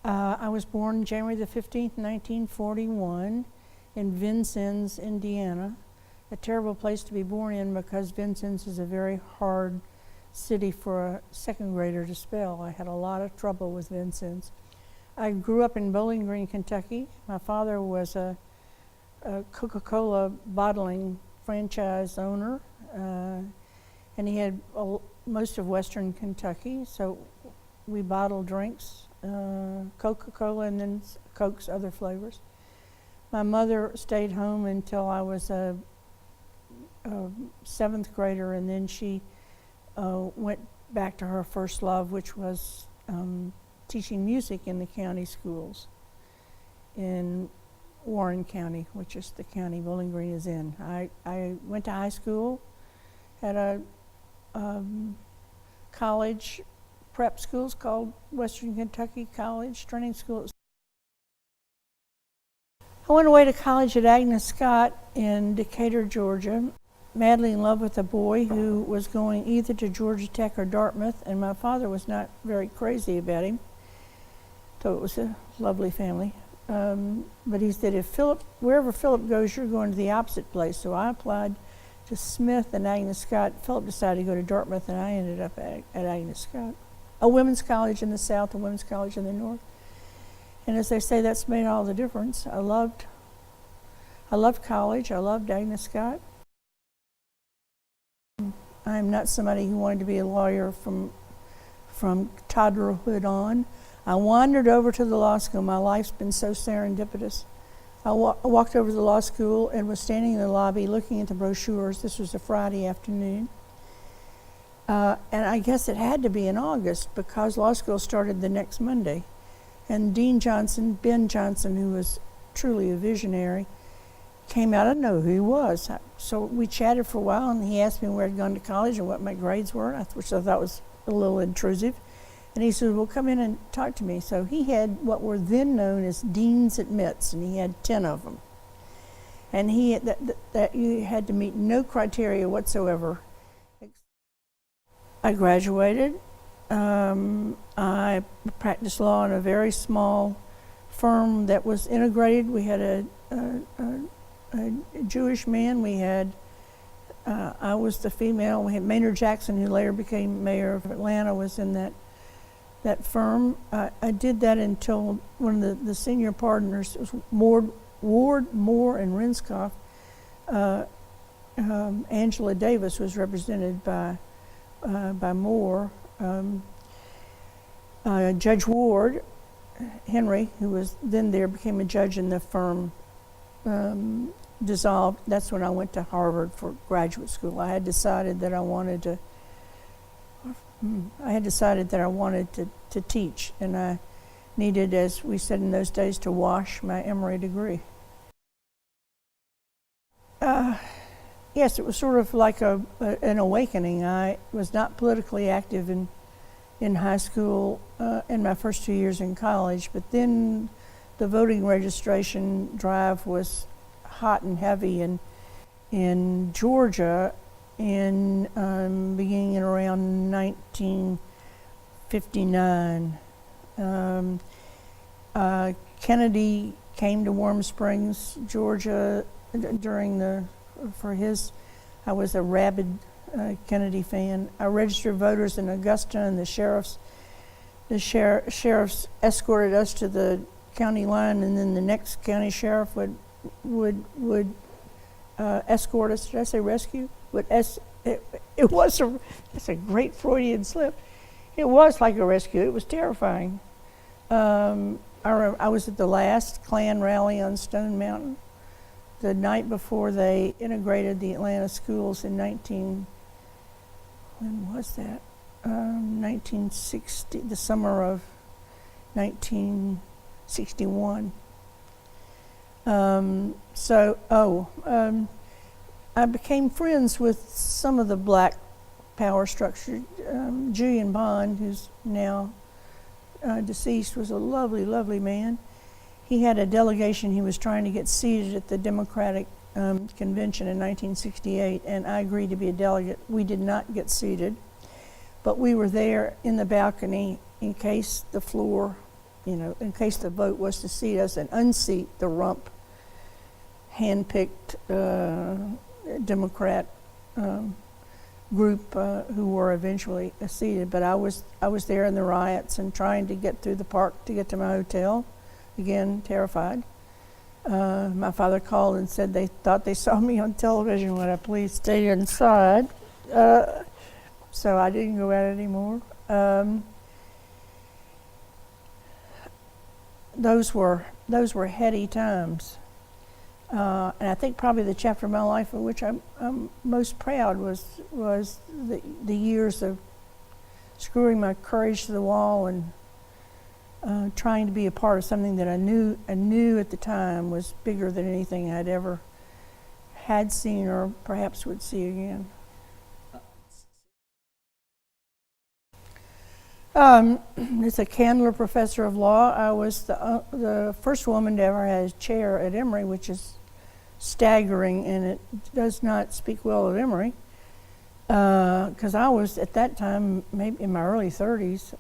I was born January the 15th, 1941 in Vincennes, Indiana. A terrible place to be born in because Vincennes is a very hard city for a second grader to spell. I had a lot of trouble with Vincennes. I grew up in Bowling Green, Kentucky. My father was a Coca-Cola bottling franchise owner, and he had most of Western Kentucky, so we bottled drinks, Coca-Cola and then Coke's other flavors. My mother stayed home until I was a seventh grader, and then she went back to her first love, which was teaching music in the county schools in Warren County, which is the county Bowling Green is in. I went to high school at a college prep schools called Western Kentucky College Training School. I went away to college at Agnus in Decatur, Georgia, madly in love with a boy who was going either to Georgia Tech or Dartmouth, and my father was not very crazy about him, so it was a lovely family. But he said, wherever Philip goes, you're going to the opposite place. So I applied to Smith and Agnes Scott. Philip decided to go to Dartmouth, and I ended up at Agnes Scott. A women's college in the south, a women's college in the north. And as they say, that's made all the difference. I loved college. I loved Agnes Scott. I'm not somebody who wanted to be a lawyer from toddlerhood on. I wandered over to the law school. My life's been so serendipitous. I walked over to the law school and was standing in the lobby looking at the brochures. This was a Friday afternoon. And I guess it had to be in August because law school started the next Monday. And Ben Johnson, who was truly a visionary, came out. I didn't know who he was. So we chatted for a while, and he asked me where I'd gone to college and what my grades were, which I thought was a little intrusive. And he said, well, come in and talk to me. So he had what were then known as deans at MITS, and he had 10 of them. And that you had to meet no criteria whatsoever. I graduated. I practiced law in a very small firm that was integrated. We had a Jewish man. We had, I was the female. We had Maynard Jackson, who later became mayor of Atlanta, was in that firm. I did that until one of the senior partners was Ward, Moore, and Renskoff. Angela Davis was represented by Moore. Judge Ward, Henry, who was then there, became a judge in the firm, dissolved. That's when I went to Harvard for graduate school. I had decided that I wanted to teach, and I needed, as we said in those days, to wash my Emory degree. Yes, it was sort of like an awakening. I was not politically active in high school in my first 2 years in college, but then the voting registration drive was hot and heavy in Georgia beginning in around 1959. Kennedy came to Warm Springs, Georgia I was a rabid Kennedy fan. I registered voters in Augusta, and the sheriffs escorted us to the county line, and then the next county sheriff would escort us. Did I say rescue? That's a great Freudian slip. It was like a rescue. It was terrifying. I was at the last Klan rally on Stone Mountain the night before they integrated the Atlanta schools in 1960, the summer of 1961. I became friends with some of the black power structure. Julian Bond, who's now deceased, was a lovely, lovely man. He had a delegation he was trying to get seated at the Democratic convention in 1968, and I agreed to be a delegate. We did not get seated, but we were there in the balcony in case the floor in case the vote was to seat us and unseat the rump, hand-picked Democrat group who were eventually seated. But I was there in the riots and trying to get through the park to get to my hotel, again terrified. My father called and said they thought they saw me on television. Would I please stay inside? So I didn't go out anymore. Those were heady times. And I think probably the chapter of my life of which I'm most proud was the years of screwing my courage to the wall and trying to be a part of something that I knew at the time was bigger than anything I'd ever had seen or perhaps would see again. As a Candler professor of law, I was the first woman to ever have a chair at Emory, which is staggering, and it does not speak well of Emory, because I was at that time maybe in my early 30s.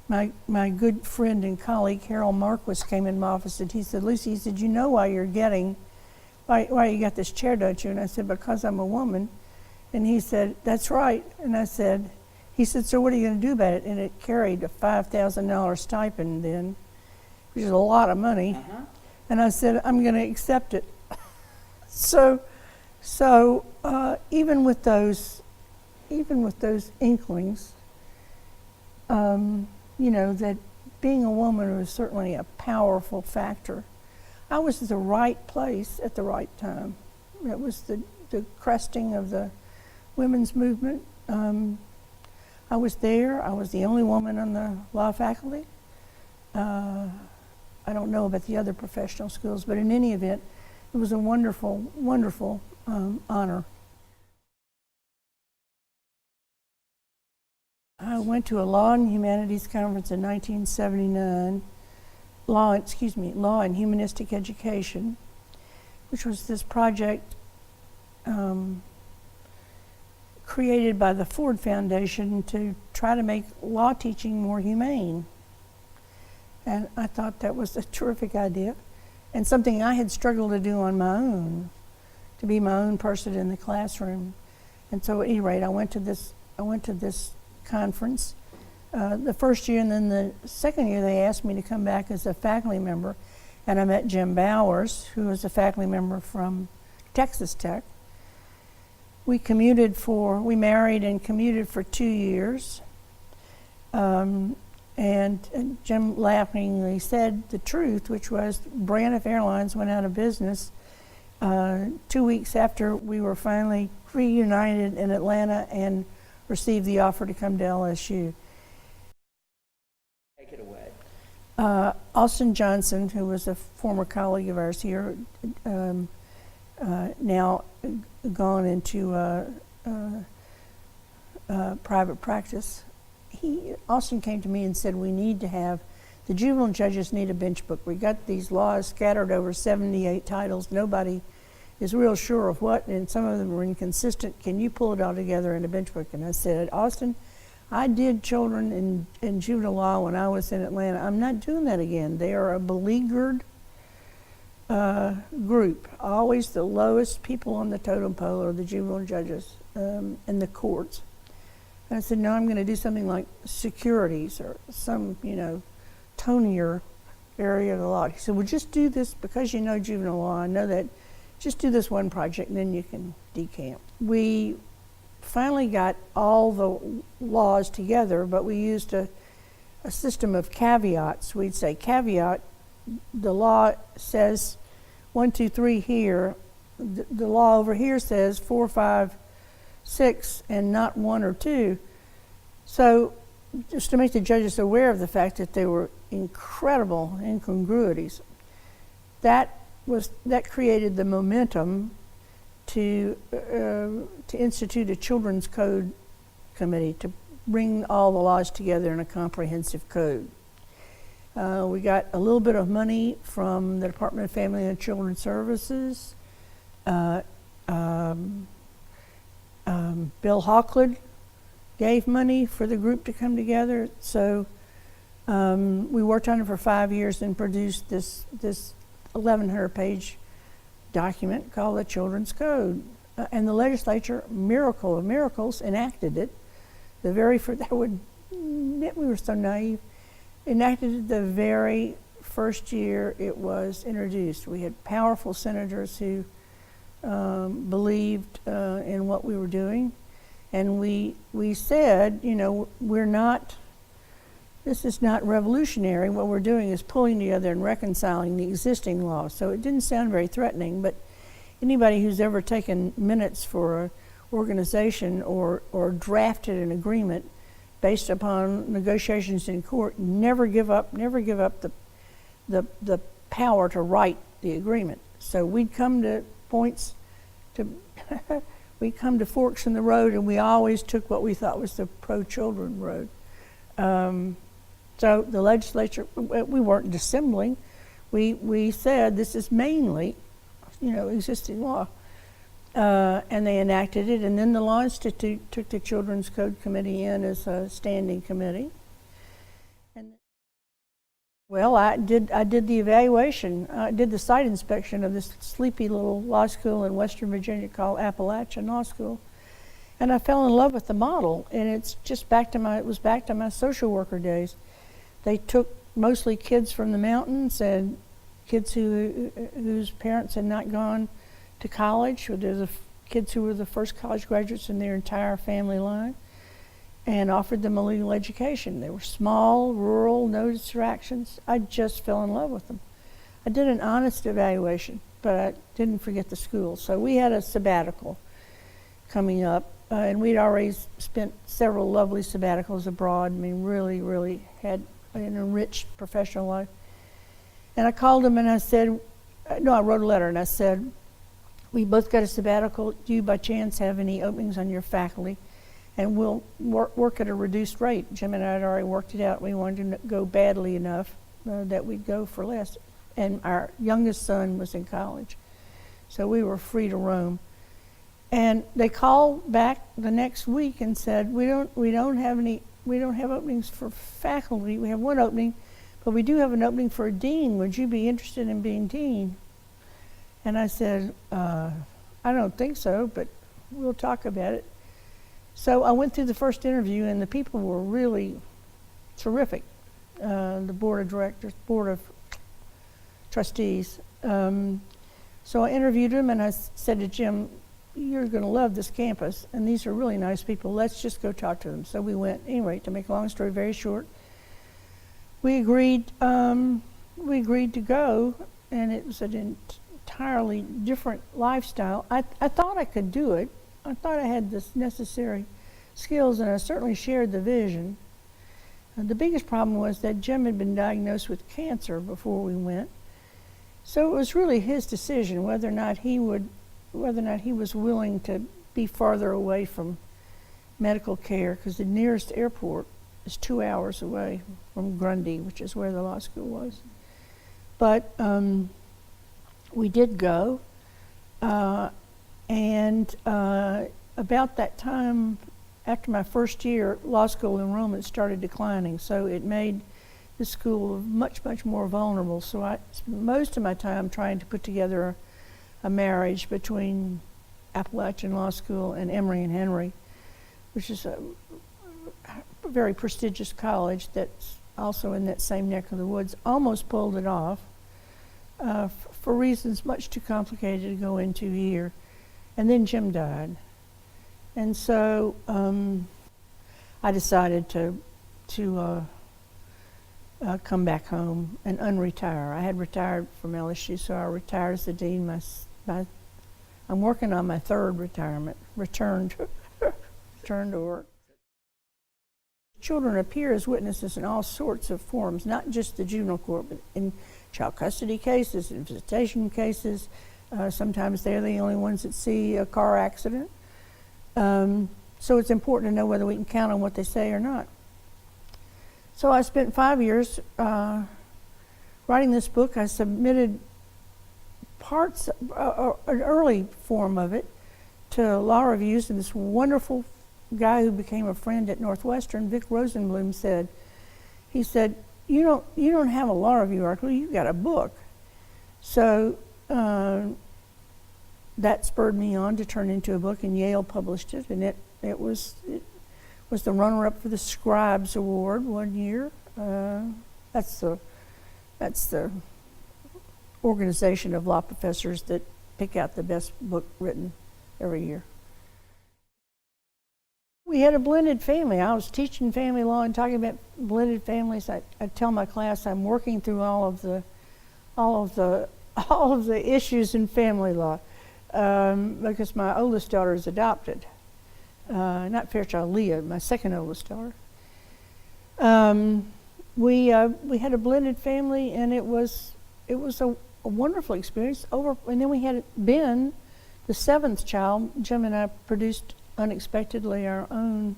My good friend and colleague Harold Marquis came in my office and he said, "Lucy," he said, "you know why you got this chair, don't you?" And I said, "Because I'm a woman." And he said, "That's right." And he said, "So what are you going to do about it?" And it carried a $5,000 stipend then, which is a lot of money. Uh-huh. And I said, "I'm going to accept it." So even with those inklings, that being a woman was certainly a powerful factor. I was at the right place at the right time. It was the cresting of the women's movement. I was there. I was the only woman on the law faculty. I don't know about the other professional schools, but in any event, it was a wonderful, wonderful honor. I went to a Law and Humanities conference in 1979, Law and Humanistic Education, which was this project created by the Ford Foundation to try to make law teaching more humane. And I thought that was a terrific idea and something I had struggled to do on my own, to be my own person in the classroom. And so at any rate, I went to this conference the first year, and then the second year they asked me to come back as a faculty member, and I met Jim Bowers, who was a faculty member from Texas Tech. We married and commuted for 2 years, and Jim laughingly said the truth, which was Braniff Airlines went out of business 2 weeks after we were finally reunited in Atlanta and received the offer to come to LSU. Take it away. Austin Johnson, who was a former colleague of ours here, now gone into private practice. Austin came to me and said, the juvenile judges need a bench book. We got these laws scattered over 78 titles. Nobody is real sure of what, and some of them are inconsistent. Can you pull it all together in a bench book? And I said, "Austin, I did children in juvenile law when I was in Atlanta. I'm not doing that again. They are a beleaguered group. Always the lowest people on the totem pole are the juvenile judges in the courts." And I said, "No, I'm going to do something like securities or some, tonier area of the law." He said, "Well, just do this because you know juvenile law. I know that. Just do this one project and then you can decamp." We finally got all the laws together, but we used a system of caveats. We'd say, caveat, the law says 1, 2, 3 here. The law over here says 4, 5, 6, and not 1 or 2. So just to make the judges aware of the fact that there were incredible incongruities, that created the momentum to institute a children's code committee to bring all the laws together in a comprehensive code. We got a little bit of money from the Department of Family and Children's Services. Bill Hawkwood gave money for the group to come together. So We worked on it for 5 years and produced this 1,100-page document called the Children's Code. And the legislature, miracle of miracles, enacted it. The very first, we were so naive, enacted it the very first year it was introduced. We had powerful senators who believed in what we were doing. And we said, you know, this is not revolutionary. What we're doing is pulling together and reconciling the existing law. So it didn't sound very threatening, but anybody who's ever taken minutes for an organization or drafted an agreement based upon negotiations in court, never give up the power to write the agreement. So we'd come to points we come to forks in the road, and we always took what we thought was the pro-children road. So the legislature, we weren't dissembling. We said this is mainly, you know, existing law. And they enacted it, and then the Law Institute took the Children's Code Committee in as a standing committee. And well, I did the evaluation. I did the site inspection of this sleepy little law school in Western Virginia called Appalachian Law School, and I fell in love with the model. And it's just it was back to my social worker days. They took mostly kids from the mountains and kids whose parents had not gone to college. There's kids who were the first college graduates in their entire family line, and offered them a legal education. They were small, rural, no distractions. I just fell in love with them. I did an honest evaluation, but I didn't forget the school. So we had a sabbatical coming up, and we'd already spent several lovely sabbaticals abroad. I mean, really, really had an enriched professional life. And I called them and I said, no, I wrote a letter and I said, we both got a sabbatical. Do you by chance have any openings on your faculty? And we'll work at a reduced rate. Jim and I had already worked it out. We wanted to go badly enough that we'd go for less. And our youngest son was in college, so we were free to roam. And they called back the next week and said, we don't have openings for faculty. We have one opening, but we do have an opening for a dean. Would you be interested in being dean? And I said, I don't think so, but we'll talk about it. So I went through the first interview, and the people were really terrific. The board of trustees. So I interviewed them, and I said to Jim, you're going to love this campus, and these are really nice people. Let's just go talk to them. So we went. Anyway, to make a long story very short, we agreed to go, and it was an entirely different lifestyle. I thought I could do it. I thought I had the necessary skills, and I certainly shared the vision. The biggest problem was that Jim had been diagnosed with cancer before we went. So it was really his decision whether or not he was willing to be farther away from medical care, because the nearest airport is 2 hours away from Grundy, which is where the law school was. But we did go, and about that time, after my first year, law school enrollment started declining, so it made the school much, much more vulnerable. So I spent most of my time trying to put together a marriage between Appalachian Law School and Emory and Henry, which is a very prestigious college that's also in that same neck of the woods. Almost pulled it off for reasons much too complicated to go into here. And then Jim died. And so I decided to come back home and unretire. I had retired from LSU, so I retired as the dean. I'm working on my third retirement, return to work. Children appear as witnesses in all sorts of forms, not just the juvenile court, but in child custody cases, in visitation cases. Sometimes they're the only ones that see a car accident. So it's important to know whether we can count on what they say or not. So I spent 5 years writing this book. I submitted parts, an early form of it, to law reviews, and this wonderful guy who became a friend at Northwestern, Vic Rosenblum, he said, you don't have a law review article, you've got a book. So that spurred me on to turn into a book, and Yale published it, and it was the runner-up for the Scribes Award one year. That's the organization of law professors that pick out the best book written every year. We had a blended family. I was teaching family law and talking about blended families. I tell my class I'm working through all of the issues in family law because my oldest daughter is adopted. Not Fairchild, Leah, my second oldest daughter. We had a blended family, and it was a wonderful experience. And then we had Ben, the seventh child. Jim and I produced unexpectedly our own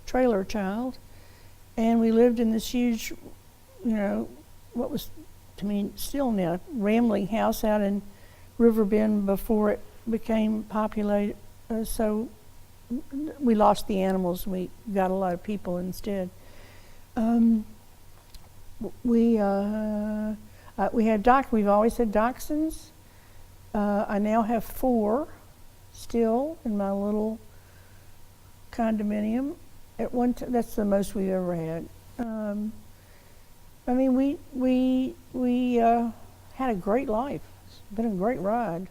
trailer child, and we lived in this huge, what was to me still now rambling house out in Riverbend before it became populated. So we lost the animals, and we got a lot of people instead. We had we've always had dachshunds. I now have 4 still in my little condominium. At one time, that's the most we've ever had. We had a great life. It's been a great ride.